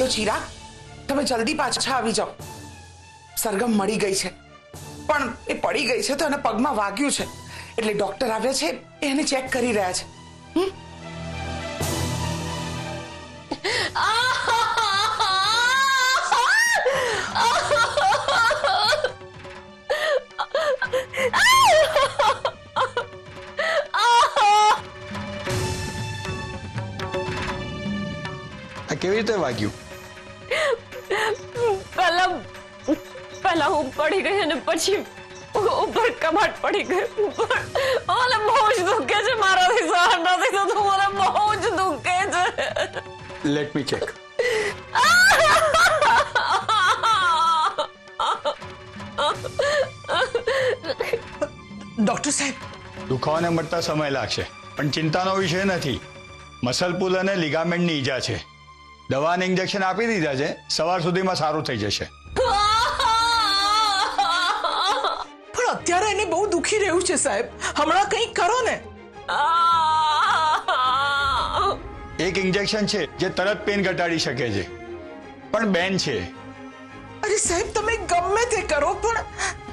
Hello Chirag, તમે જલ્દી પાછા આવી જાઓ. સરગમ મળી ગઈ છે, પણ એ પડી ગઈ છે તો એના પગમાં વાગ્યું છે, એટલે ડોક્ટર આવ્યા છે, એને ચેક કરી રહ્યા છે. કેવી રીતે વાગ્યું? પહેલા હું પડી ગઈ અને પછી ઉપર કબાટ પડી ગયું. મને બહુ જ દુખે છે, મારાથી સહન નથી થતું, મને બહુ જ દુખે છે. Let me check. ડોક્ટર સાહેબ, દુખાવાને મળતા સમય લાગશે, પણ ચિંતાનો વિષય નથી. મસલ પુલ અને લિગામેન્ટની ઈજા છે. દવાને ઇન્જેક્શન આપી દીધા છે, સવાર સુધીમાં સારું થઈ જશે. પણ અત્યારે એને બહુ દુખી રહ્યું છે સાહેબ, હમણાં કંઈક કરો ને. એક ઇન્જેક્શન છે જે તરત પેન ઘટાડી શકે છે, પણ બેન છે. અરે સાહેબ, તમે ગમે તે કરો પણ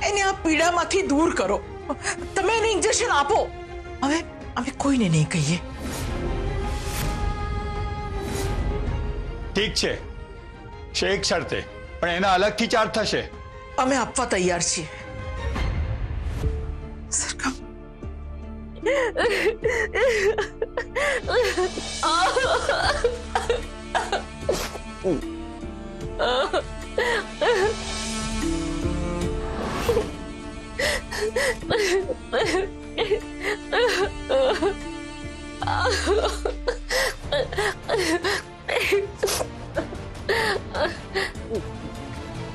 એને આ પીડામાંથી દૂર કરો. તમે એને ઇન્જેક્શન આપો. હવે અમે કોઈને નહીં કહીએ. ઠીક છે, એક શરતે, પણ એના અલગથી ચાર્જ થશે. અમે આપવા તૈયાર છીએ. સરગમ,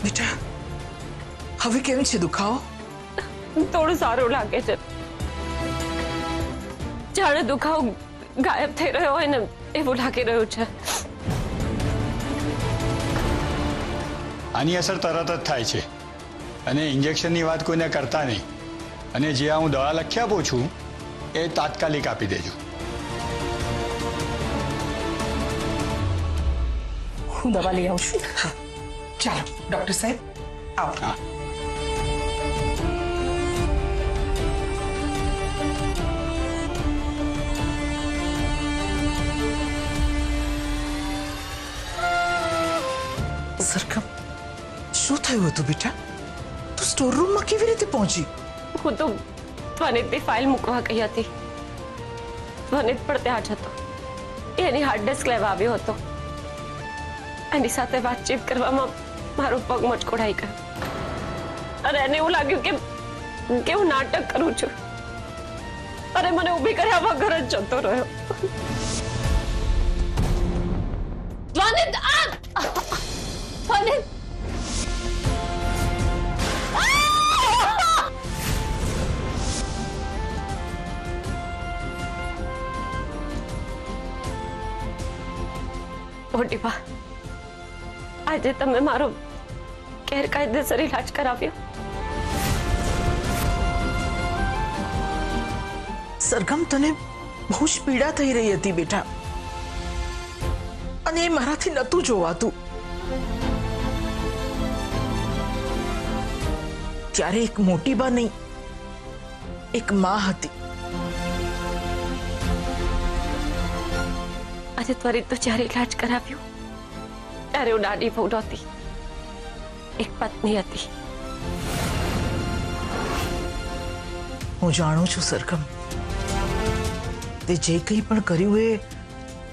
બેટા, હવે કેમ છે દુખાવો? થોડું સારું લાગે છે, જાણે દુખાવો ગાયબ થઈ રહ્યો હોય ને એવું લાગી રહ્યું છે. આની અસર તરત જ થાય છે, અને ઇન્જેક્શનની વાત કોઈને કરતા નહીં. અને જે હું દવા લખી આપું છું એ તાત્કાલિક આપી દેજો. હું દવા લઈ આવું છું. ચાલો ડોક્ટર સાહેબ, આવો. હા. સરગમ, શું થયું હતું બેટા? તું સ્ટોર રૂમમાં કેવી રીતે પહોંચી? હું તો વનિતની ફાઇલ મૂકવા ગઈ હતી. વનિત પણ ત્યાં જ હતો. એની હાર્ડ ડિસ્ક લેવા આવ્યો હતો. એની સાથે વાતચીત કરવામાં મારો પગ મચકોડાઈ ગયો, અને એને એવું લાગ્યું કે હું નાટક કરું છું, અને મને ઊભી કર્યા વગર જ જતો રહ્યો. વનિત, વનિત, મોટી બા, આજે તમે મારો ગેરકાયદેસર ઇલાજ કરાવ્યો. સરગમ, તને બહુ જ પીડા થઈ રહી હતી બેટા, અને એ મારાથી નતું જોવાતું. ત્યારે એક મોટી બા નહીં, એક માં હતી. આજે ત્વરિત તો જ્યારે ઇલાજ કરાવ્યો ત્યારે હું નાની બહુ નહોતી, એક પત્ની હતી. હું જાણું છું સરગમ, તે જે કંઈ પણ કર્યું એ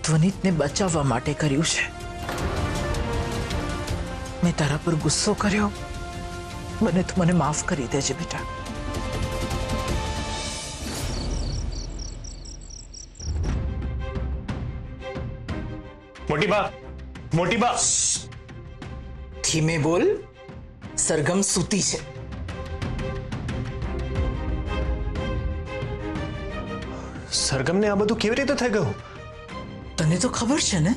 ધ્વનિતને બચાવવા માટે કર્યું છે. મેં તારા પર ગુસ્સો કર્યો, બને તું મને માફ કરી દેજે બેટા. મોટી બા, ધીમે બોલ. સરગમ સૂતી છે. સરગમને આ બધું કેવી રીતે થઈ ગયું? તને તો ખબર છે ને,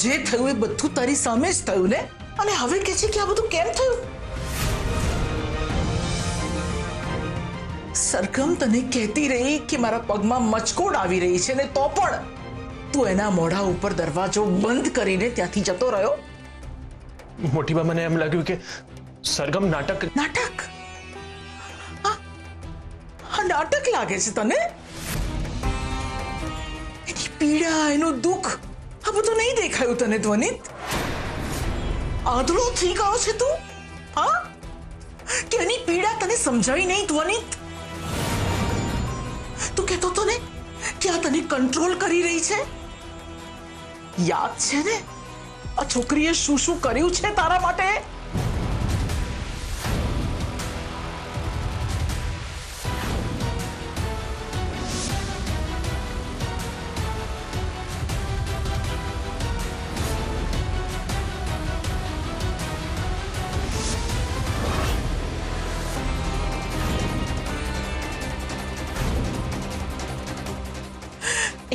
જે થયું એ બધું તારી સામે જ થયું ને. અને હવે કે છે કે આ બધું કેમ થયું? સરગમ તને કહેતી રહી કે મારા પગમાં મચકોડ આવી રહી છે, ને તો પણ તું એના મોઢા ઉપર દરવાજો બંધ કરીને ત્યાંથી જતો રહ્યો. મોટી બા મને એમ લાગ્યું કે સરગમ નાટક નાટક? હા, નાટક લાગે છે તને? એની પીડા, એનું દુઃખ, આ બધું નહીં દેખાયું તને ધ્વનિત? આંધળો થઈ ગયો છે તું? હા, કે એની પીડા તને સમજાવી નહીં ધ્વનિત? તું કહેતો તો ને કે આ તને કંટ્રોલ કરી રહી છે. યાદ છે ને આ છોકરીએ શું શું કર્યું છે તારા માટે?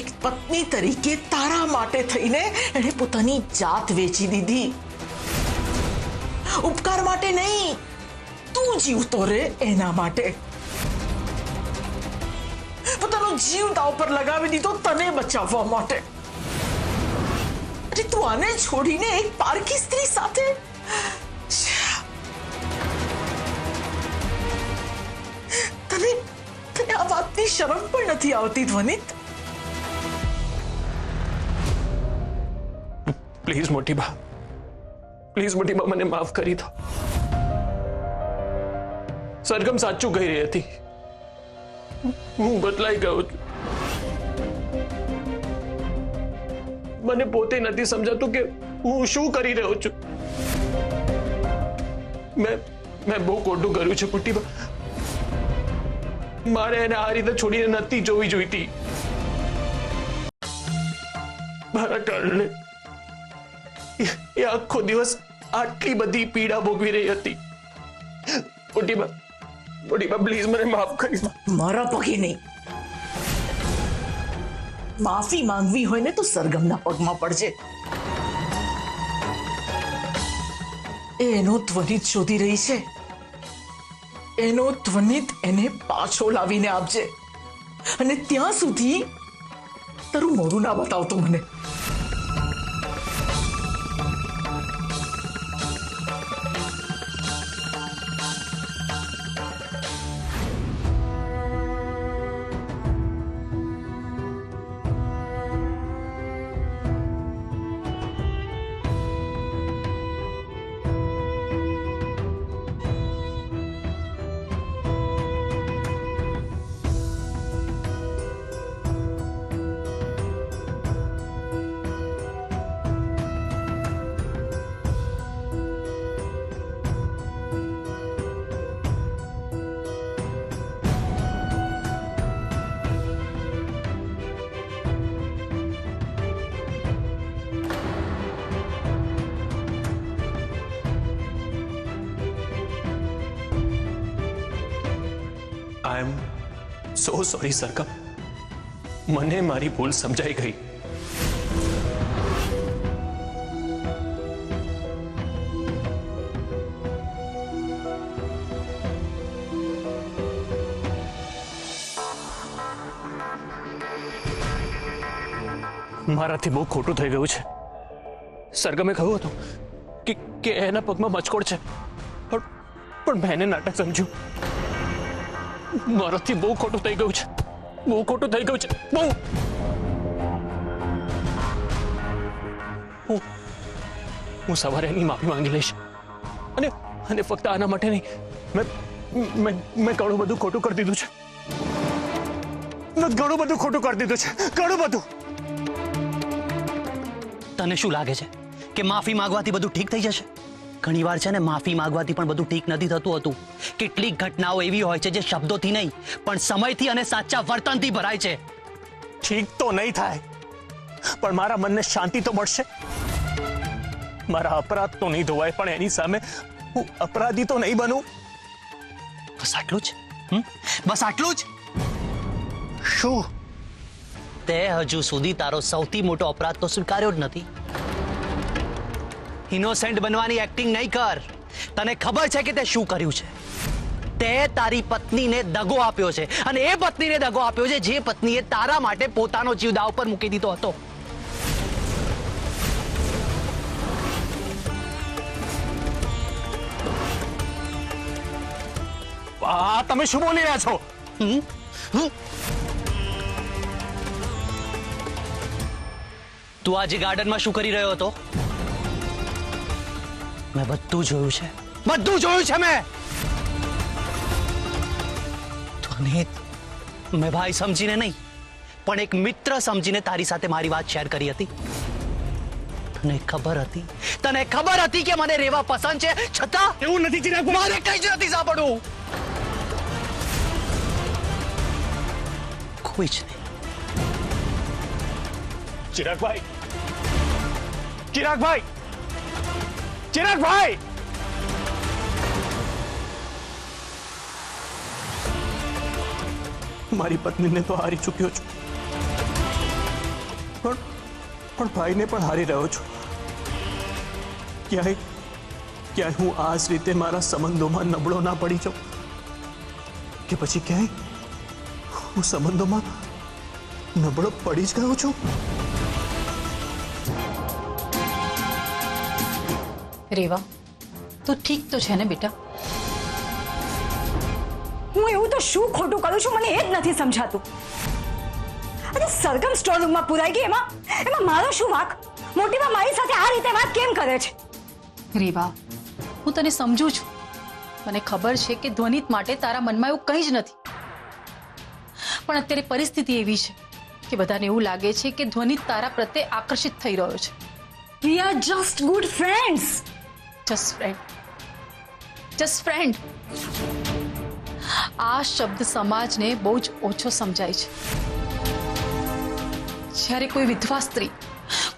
એક પત્ની તરીકે તારા માટે થઈને એણે પોતાની જાત વેચી દીધી. ઉપકાર માટે નહીં, તું જીવતો રહે એના માટે. પોતાનો જીવ દાવ પર લગાવી દીધો તને બચાવવા માટે. અરે તું આને છોડીને એક પારકી સ્ત્રી સાથે? તને તને આ વાતની શરમ પણ નથી આવતી ધ્વનિત? પ્લીઝ મોટી બા, પ્લીઝ મોટી બા, મને માફ કરી દો. સરગમ સાચું કહી રહી હતી. હું બદલાઈ ગયો છું. મને પોતે નથી સમજાતું કે હું શું કરી રહ્યો છું. મેં બહુ ખોટું કર્યું છે મોટી બા. મારે એને આ રીતે છોડીને નથી જોવી જોઈતી. મારા કારણે એ આખો દિવસ આટલી બધી પીડા ભોગવી રહી હતી. મોટી બા પ્લીઝ મને માફ કરી દો. મારા પગે નહીં. માફી માંગવી હોય ને તો સરગમના પગમાં પડજે. એનો ધ્વનિત શોધી રહી છે. એનો ધ્વનિત એને પાછો લાવીને આપજે. અને ત્યાં સુધી તારું મોઢું ના બતાવતો મને. આઈ એમ સો સોરી સરગમ. મને મારી ભૂલ સમજાઈ ગઈ. મારાથી બહુ ખોટું થઈ ગયું છે. સરગમે કહ્યું હતું કે એના પગમાં મચકોડ છે, પણ મેં એને નાટક સમજ્યું. મારાથી બહુ ખોટું થઈ ગયું છે. બહુ ખોટું થઈ ગયું છે. બહુ. હું સવારે એની માફી માંગી લઈશ. અને ફક્ત આના માટે નહીં, મેં ઘણું બધું ખોટું કરી દીધું છે. ઘણું બધું ખોટું કરી દીધું છે. ઘણું બધું. તને શું લાગે છે કે માફી માંગવાથી બધું ઠીક થઈ જશે? ઘણીવાર છે ને માફી માંગવાથી પણ બધું ઠીક નથી થતું હતું. કેટલીક ઘટનાઓ એવી હોય છે જે શબ્દોથી નહીં પણ સમયથી અને સાચા વર્તનથી ભરાય છે. ઠીક તો નહીં થાય, પણ મારા મનને શાંતિ તો મળશે. મારા અપરાધ તો નહીં ધોવાય, પણ એની સામે હું અપરાધી તો નહીં બનું. બસ આટલું જ? બસ આટલું જ? શું? તે હજુ સુધી તારો સૌથી મોટો અપરાધ તો સ્વીકાર્યો જ નથી. ઇનોસેન્ટ બનવાની એક્ટિંગ નહીં કર. તને ખબર છે કે તે શું કર્યું છે? તે તારી પત્નીને દગો આપ્યો છે, અને એ પત્નીને દગો આપ્યો છે જે પત્નીએ તારા માટે પોતાનો જીવ દાવ પર મૂકી દીધો હતો. આ તમે શું બોલી રહ્યા છો? તું આજે ગાર્ડનમાં શું કરી રહ્યો હતો? મેં બધું જોયું છે, બધું જોયું છે મેં. ધ્વનિત, મેં ભાઈ સમજીને નહીં પણ એક મિત્ર સમજીને તારી સાથે મારી વાત શેર કરી હતી. તને ખબર હતી કે મને રેવા પસંદ છે, છતાં એવું નથી ચિરાગ, મારે કઈ જ નથી સાંભળવું. કોઈ જ નહીં. ચિરાગભાઈ, ચિરાગભાઈ, ચિરાગભાઈ! મારી પત્નીને તો હારી ચૂક્યો છું, પણ ભાઈને પણ હારી રહ્યો છું. ક્યાંય હું આ જ રીતે મારા સંબંધોમાં નબળો ના પડી જાઉં કે પછી ક્યાંય હું સંબંધોમાં નબળો પડી જ ગયો છું. રેવા, તું ઠીક તો છે ને બેટા? હું એવું તો શું ખોટું કરું છું મને એ જ નથી સમજાતું. અને સરગમ સ્ટોર રૂમમાં પુરાઈ ગઈ, એમાં મારો શું વાંક? મોટીમાં મારી સાથે આ રીતે વાત કેમ કરે છે? રેવા, હું તને સમજુ છું. મને ખબર છે કે ધ્વનિત માટે તારા મનમાં એવું કંઈ જ નથી, પણ અત્યારે પરિસ્થિતિ એવી છે કે બધાને એવું લાગે છે કે ધ્વનિત તારા પ્રત્યે આકર્ષિત થઈ રહ્યો છે. We are just good friends. Just friend. આ શબ્દ સમાજને બહુ જ ઓછો સમજાય છે. જ્યારે કોઈ વિધવા સ્ત્રી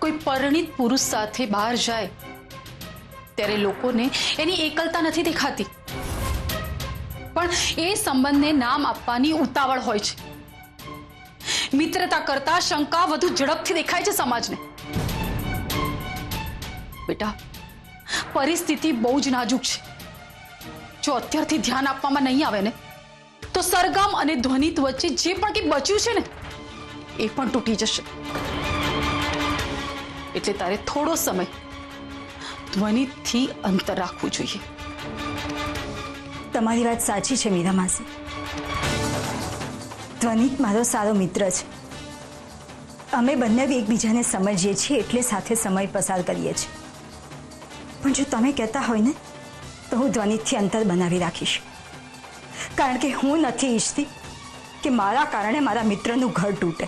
કોઈ પરિણીત પુરુષ સાથે બહાર જાય ત્યારે લોકોને એની એકલતા નથી દેખાતી, પણ એ સંબંધને નામ આપવાની ઉતાવળ હોય છે. મિત્રતા કરતા શંકા વધુ ઝડપથી દેખાય છે સમાજને. બેટા, પરિસ્થિતિ બહુ જ નાજુક છે. જો અત્યારથી ધ્યાન આપવામાં નહીં આવે ને તો સરગમ અને ધ્વનિત વચ્ચે જે પણ કંઈ બચ્યું છે ને એ પણ તૂટી જશે. એટલે તારે થોડો સમય ધ્વનિતથી અંતર રાખવું જોઈએ. તમારી વાત સાચી છે મીરા માસી. ધ્વનિત મારો સારો મિત્ર છે. અમે બંને એકબીજાને સમજીએ છીએ એટલે સાથે સમય પસાર કરીએ છીએ. પણ જો તમે કહેતા હોય ને તો હું ધ્વનિતથી અંતર બનાવી રાખીશ, કારણ કે હું નથી ઈચ્છતી કે મારા કારણે મારા મિત્રનું ઘર તૂટે.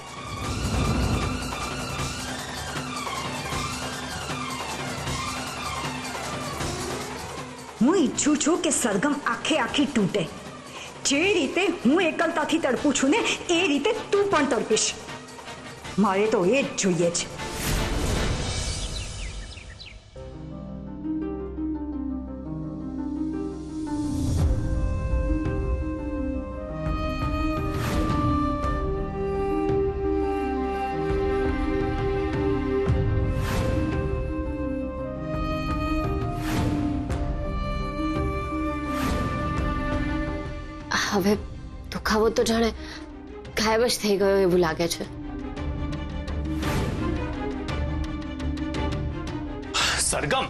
હું ઈચ્છું છું કે સરગમ આખી તૂટે. જે રીતે હું એકલતાથી તડપું છું ને એ રીતે તું પણ તડપીશ. મારે તો એ જ જોઈએ છે. હવે દુખાવો તો જાણે ગાયબ જ થઈ ગયો એવું લાગે છે. સરગમ,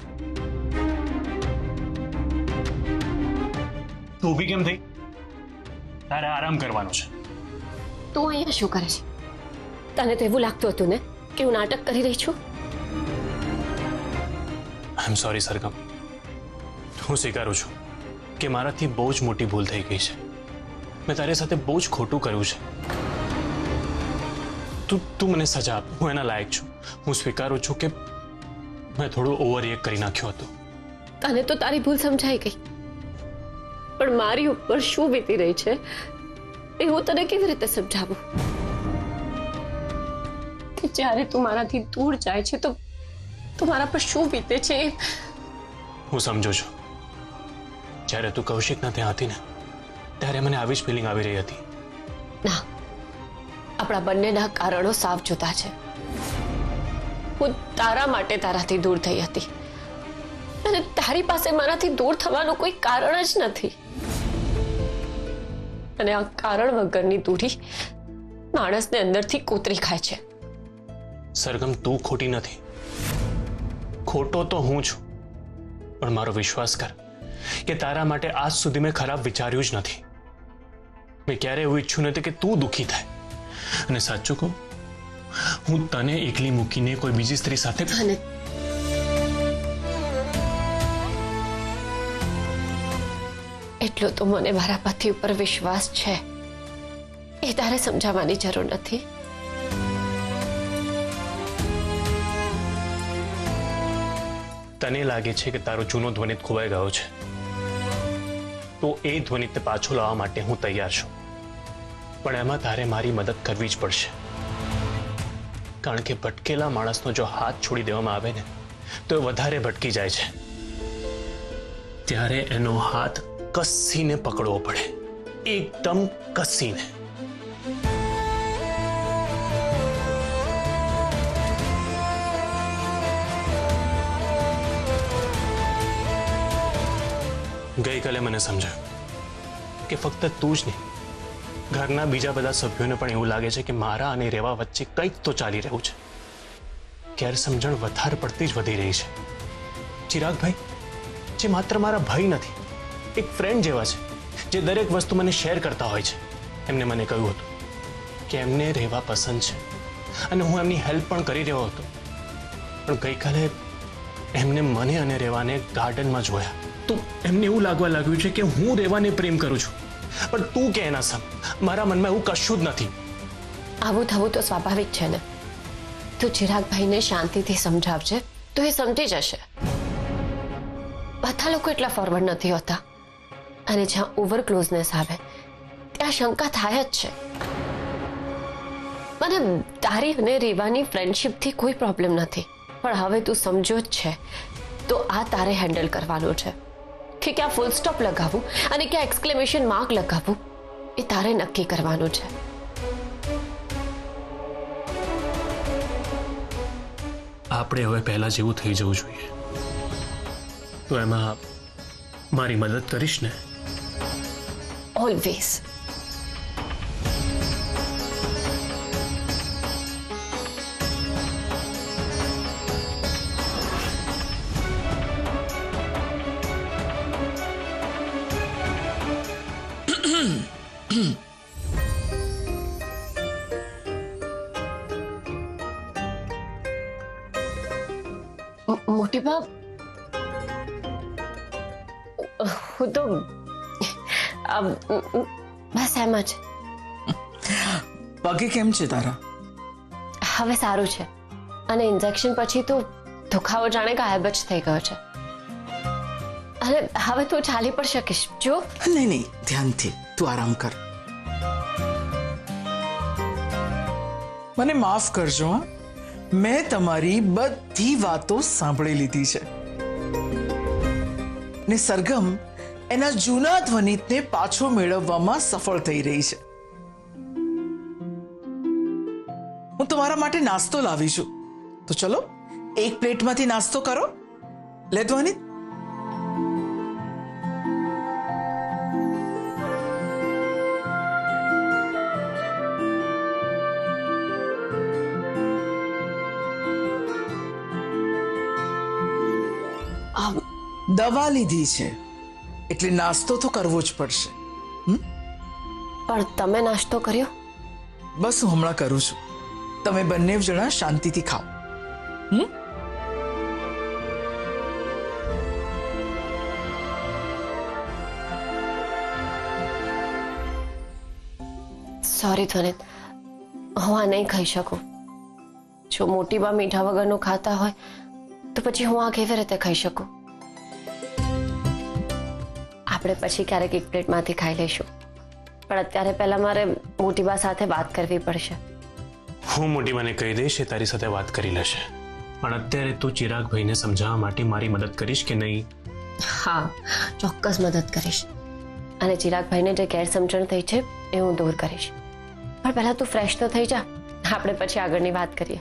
તું ઊભી કેમ થઈ? તારે આરામ કરવાનો છે. તું અહીંયા શું કરે છે? તને તો એવું લાગતું હતું ને કે હું નાટક કરી રહી છું. આઈ એમ સોરી સરગમ. હું સ્વીકારું છું કે મારાથી બહુ જ મોટી ભૂલ થઈ ગઈ છે. મેં તારી સાથે બહુ જ ખોટું કર્યું છે. તું મને સજા આપ, હું એના લાયક છું. હું સ્વીકારું છું કે મેં થોડું ઓવર રિએક્ટ કરી નાખ્યો હતો. તને તો તારી ભૂલ સમજાઈ ગઈ, પણ મારી ઉપર શું વીતી રહી છે એ હું તને કેવી રીતે સમજાવું? કે જ્યારે તું મારાથી દૂર જાય છે તો મારા પર શું વીતે છે હું સમજુ છું. જ્યારે તું કૌશિકના ત્યાં હતી ને ત્યારે મને આવી જ ફિલિંગ આવી રહી હતી. ના, આપણા બંનેના કારણો સાવ જુદા છે. હું તારા માટે તારાથી દૂર થઈ હતી અને તારી પાસે મારાથી દૂર થવાનું કોઈ કારણ જ નથી. અને આ કારણ વગરની દૂરી માણસને અંદરથી કોતરી ખાય છે. સરગમ, તું ખોટી નથી. ખોટો તો હું છું, પણ મારો વિશ્વાસ કર કે તારા માટે આજ સુધી મેં ખરાબ વિચાર્યું જ નથી. મેં ક્યારે એવું ઈચ્છ્યું નથી કે તું દુઃખી થાય. અને સાચું કહું, હું તને એકલી મૂકીને કોઈ બીજી સ્ત્રી સાથે અને એટલો તો મને મારા પતિ ઉપર વિશ્વાસ છે, એ તારે સમજાવવાની જરૂર નથી. તને લાગે છે કે તારો જૂનો ધ્વનિત ખોવાઈ ગયો છે, તો એ ધ્વનિતને પાછો લાવવા માટે હું તૈયાર છું. પણ એમાં તારે મારી મદદ કરવી જ પડશે, કારણ કે ભટકેલા માણસનો જો હાથ છોડી દેવામાં આવે ને તો એ વધારે ભટકી જાય છે. ત્યારે એનો હાથ કસીને પકડવો પડે, એકદમ કસીને. ગઈકાલે મને સમજાયું કે ફક્ત તું જ નહીં, ઘરના બીજા બધા સભ્યોને પણ એવું લાગે છે કે મારા અને રેવા વચ્ચે કંઈક તો ચાલી રહ્યું છે. ગેરસમજણ વધારે પડતી જ વધી રહી છે. ચિરાગભાઈ, જે માત્ર મારા ભાઈ નથી, એક ફ્રેન્ડ જેવા છે, જે દરેક વસ્તુ મને શેર કરતા હોય છે, એમને મને કહ્યું હતું કે એમને રેવા પસંદ છે અને હું એમની હેલ્પ પણ કરી રહ્યો હતો. પણ ગઈકાલે એમને મને અને રેવાને ગાર્ડનમાં જોયા તો એમને એવું લાગવા લાગ્યું છે કે હું રેવાને પ્રેમ કરું છું, પણ તું કે એના સમ. મારા મનમાં એવું કશું જ નથી. આવું થવું તો સ્વાભાવિક છે ને. તું ચિરાગભાઈને શાંતિથી સમજાવજે તો એ સમજી જશે. બધા લોકો એટલા ફોરવર્ડ નથી હોતા, અને જ્યાં ઓવર ક્લોઝનેસ આવે ત્યાં શંકા થાય જ છે. મને તારી અને રેવાની ફ્રેન્ડશિપથી કોઈ પ્રોબ્લેમ નથી, પણ હવે તું સમજો જ છે તો આ તારે હેન્ડલ કરવાનું છે કે ક્યાં ફૂલ સ્ટોપ લગાવવું અને ક્યાં એક્સક્લેમેશન માર્ક લગાવવું, એ તારે નક્કી કરવાનું છે. આપણે હવે પહેલા જેવું થઈ જવું જોઈએ. તો એમાં મારી મદદ કરીશ ને? ઓલવેઝ. મોટી બા, હું તો બસ એમ જ. પગે કેમ છે તારા? હવે સારું છે, અને ઇન્જેક્શન પછી તો દુખાવો જાણે ગાયબ જ થઈ ગયો છે. અને હવે તું ચાલી પણ શકીશ. જો નહીં નહીં, ધ્યાનથી, તું આરામ કર. મને માફ કરજો, હા, મેં તમારી બધી વાતો સાંભળી લીધી છે ને સરગમ એના જૂના ધ્વનિતને પાછો મેળવવામાં સફળ થઈ રહી છે. હું તમારા માટે નાસ્તો લાવી છું, તો ચલો એક પ્લેટમાંથી નાસ્તો કરો. લે ધ્વનિત. દવા લીધી છે એટલે નાસ્તો તો કરવો જ પડશે. પણ તમે નાસ્તો કર્યો? બસ હું હમણાં કરું છું. તમે બંને જણા શાંતિથી ખાઓ. સોરી ધ્વનિત, હું આ નહીં ખાઈ શકું. જો મોટી બા મીઠા વગરનું ખાતા હોય તો પછી હું આ કેવી રીતે ખાઈ શકું? આપણે પછી ક્યારેક એક પ્લેટમાંથી ખાઈ લઈશું, પણ અત્યારે પહેલા મારે મોટી બા સાથે વાત કરવી પડશે. હું મોટી મને કહી દઈશ, એ તારી સાથે વાત કરી લેશે. પણ અત્યારે તું ચિરાગભાઈને સમજાવવા માટે મારી મદદ કરીશ કે નહીં? હા, ચોક્કસ મદદ કરીશ. અને ચિરાગભાઈને જે ગેરસમજણ થઈ છે એ હું દૂર કરીશ. પણ પહેલા તું ફ્રેશ તો થઈ જા, આપણે પછી આગળની વાત કરીએ.